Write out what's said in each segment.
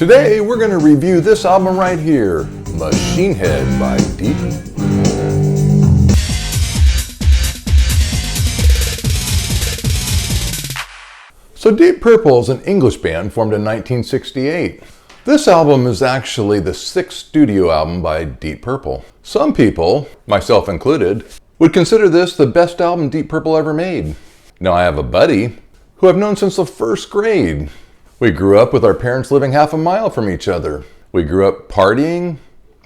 Today we're going to review this album right here, Machine Head by Deep Purple. So Deep Purple is an English band formed in 1968. This album is actually the sixth studio album by Deep Purple. Some people, myself included, would consider this the best album Deep Purple ever made. Now I have a buddy who I've known since the first grade. We grew up with our parents living half a mile from each other. We grew up partying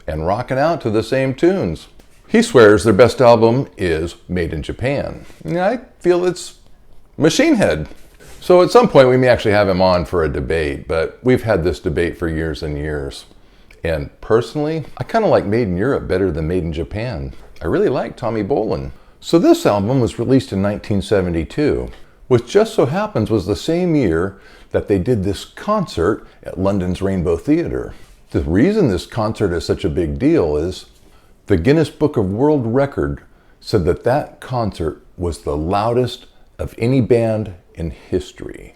and rocking out to the same tunes. He swears their best album is Made in Japan. And I feel it's Machine Head. So at some point we may actually have him on for a debate, but we've had this debate for years and years. And personally, I kind of like Made in Europe better than Made in Japan. I really like Tommy Bolin. So this album was released in 1972, which just so happens was the same year that they did this concert at London's Rainbow Theatre. The reason this concert is such a big deal is the Guinness Book of World Record said that that concert was the loudest of any band in history.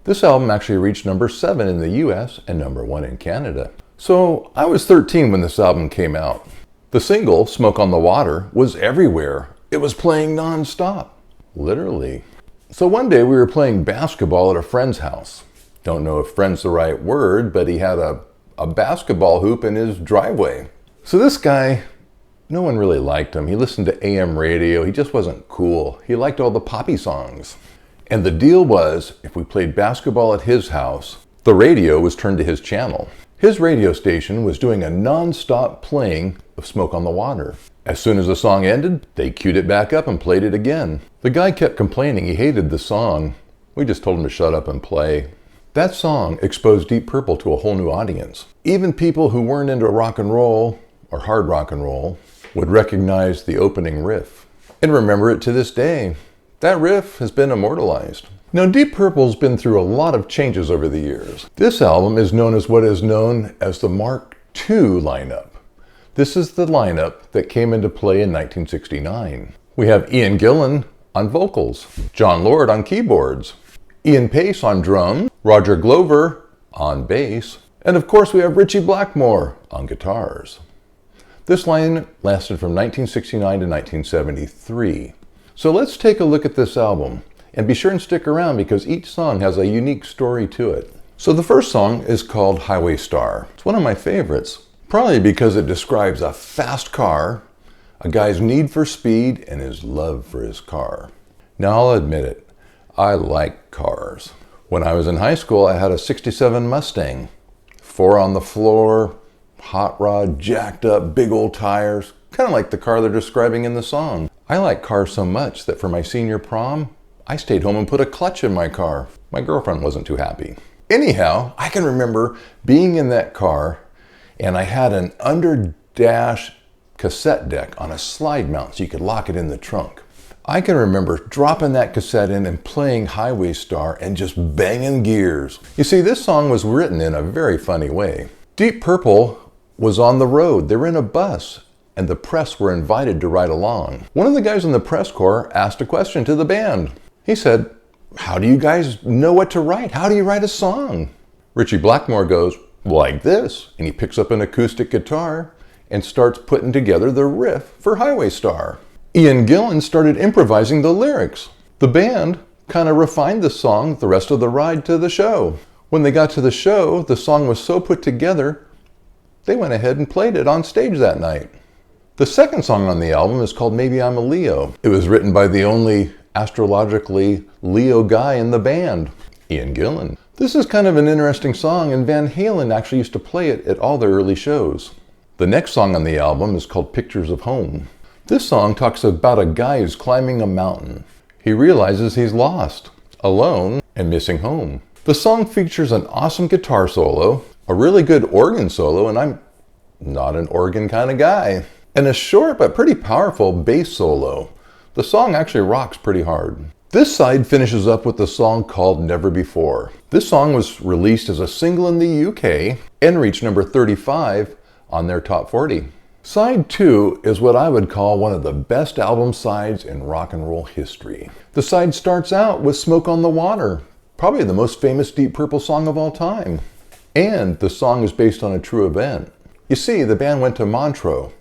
This album actually reached number 7 in the US and number 1 in Canada. So I was 13 when this album came out. The single, Smoke on the Water, was everywhere. It was playing non-stop, literally. So one day we were playing basketball at a friend's house. Don't know if friend's the right word, but he had a basketball hoop in his driveway. So this guy, no one really liked him. He listened to AM radio. He just wasn't cool. He liked all the poppy songs. And the deal was, if we played basketball at his house, the radio was turned to his channel. His radio station was doing a non-stop playing of Smoke on the Water. As soon as the song ended, they queued it back up and played it again. The guy kept complaining he hated the song. We just told him to shut up and play. That song exposed Deep Purple to a whole new audience. Even people who weren't into rock and roll, or hard rock and roll, would recognize the opening riff and remember it to this day. That riff has been immortalized. Now Deep Purple's been through a lot of changes over the years. This album is known as what is known as the Mark II lineup. This is the lineup that came into play in 1969. We have Ian Gillan on vocals, John Lord on keyboards, Ian Pace on drums, Roger Glover on bass, and of course we have Ritchie Blackmore on guitars. This line lasted from 1969 to 1973. So let's take a look at this album, and be sure and stick around because each song has a unique story to it. So the first song is called Highway Star. It's one of my favorites. Probably because it describes a fast car, a guy's need for speed, and his love for his car. Now I'll admit it, I like cars. When I was in high school, I had a '67 Mustang. 4 on the floor, hot rod, jacked up, big old tires, kind of like the car they're describing in the song. I like cars so much that for my senior prom, I stayed home and put a clutch in my car. My girlfriend wasn't too happy. Anyhow, I can remember being in that car and I had an under dash cassette deck on a slide mount so you could lock it in the trunk. I can remember dropping that cassette in and playing Highway Star and just banging gears. You see, this song was written in a very funny way. Deep Purple was on the road. They were in a bus and the press were invited to ride along. One of the guys in the press corps asked a question to the band. He said, "How do you guys know what to write? How do you write a song?" Ritchie Blackmore goes, "Like this," and he picks up an acoustic guitar and starts putting together the riff for Highway Star. Ian Gillan started improvising the lyrics. The band kind of refined the song the rest of the ride to the show. When they got to the show, the song was so put together, they went ahead and played it on stage that night. The second song on the album is called Maybe I'm a Leo. It was written by the only astrologically Leo guy in the band, Ian Gillan. This is kind of an interesting song, and Van Halen actually used to play it at all their early shows. The next song on the album is called Pictures of Home. This song talks about a guy who's climbing a mountain. He realizes he's lost, alone, and missing home. The song features an awesome guitar solo, a really good organ solo, and I'm not an organ kind of guy, and a short but pretty powerful bass solo. The song actually rocks pretty hard. This side finishes up with the song called Never Before. This song was released as a single in the UK and reached number 35 on their top 40. Side 2 is what I would call one of the best album sides in rock and roll history. The side starts out with Smoke on the Water, probably the most famous Deep Purple song of all time. And the song is based on a true event. You see, the band went to Montreux,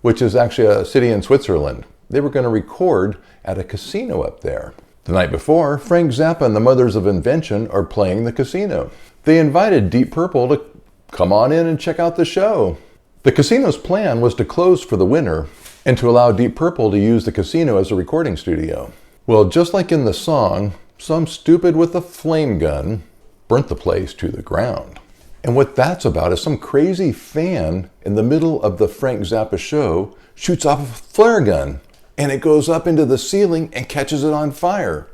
which is actually a city in Switzerland. They were going to record at a casino up there. The night before, Frank Zappa and the Mothers of Invention are playing the casino. They invited Deep Purple to come on in and check out the show. The casino's plan was to close for the winter and to allow Deep Purple to use the casino as a recording studio. Well, just like in the song, some stupid with a flame gun burnt the place to the ground. And what that's about is some crazy fan in the middle of the Frank Zappa show shoots off a flare gun, and it goes up into the ceiling and catches it on fire.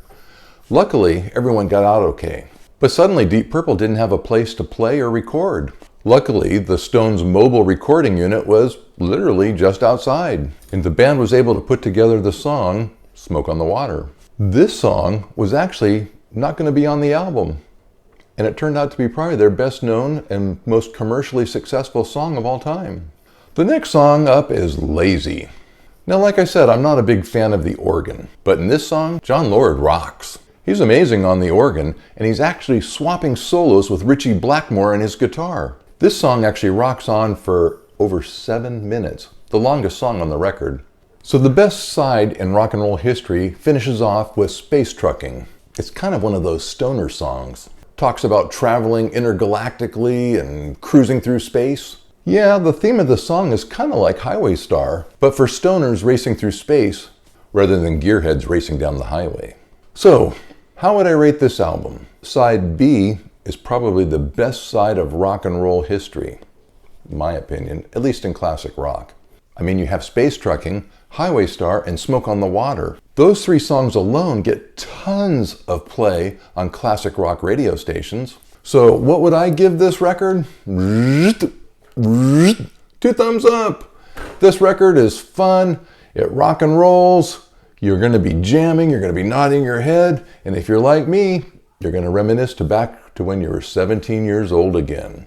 Luckily, everyone got out okay. But suddenly, Deep Purple didn't have a place to play or record. Luckily, the Stones' mobile recording unit was literally just outside, and the band was able to put together the song, Smoke on the Water. This song was actually not going to be on the album, and it turned out to be probably their best known and most commercially successful song of all time. The next song up is Lazy. Now, like I said, I'm not a big fan of the organ, but in this song, Jon Lord rocks. He's amazing on the organ, and he's actually swapping solos with Ritchie Blackmore and his guitar. This song actually rocks on for over 7 minutes, the longest song on the record. So the best side in rock and roll history finishes off with Space Trucking. It's kind of one of those stoner songs. Talks about traveling intergalactically and cruising through space. Yeah, the theme of the song is kind of like Highway Star, but for stoners racing through space rather than gearheads racing down the highway. So, how would I rate this album? Side B is probably the best side of rock and roll history, in my opinion, at least in classic rock. I mean, you have Space Trucking, Highway Star, and Smoke on the Water. Those 3 songs alone get tons of play on classic rock radio stations. So what would I give this record? 2 thumbs up. This record is fun. It rock and rolls. You're going to be jamming. You're going to be nodding your head. And if you're like me, you're going to reminisce back to when you were 17 years old again.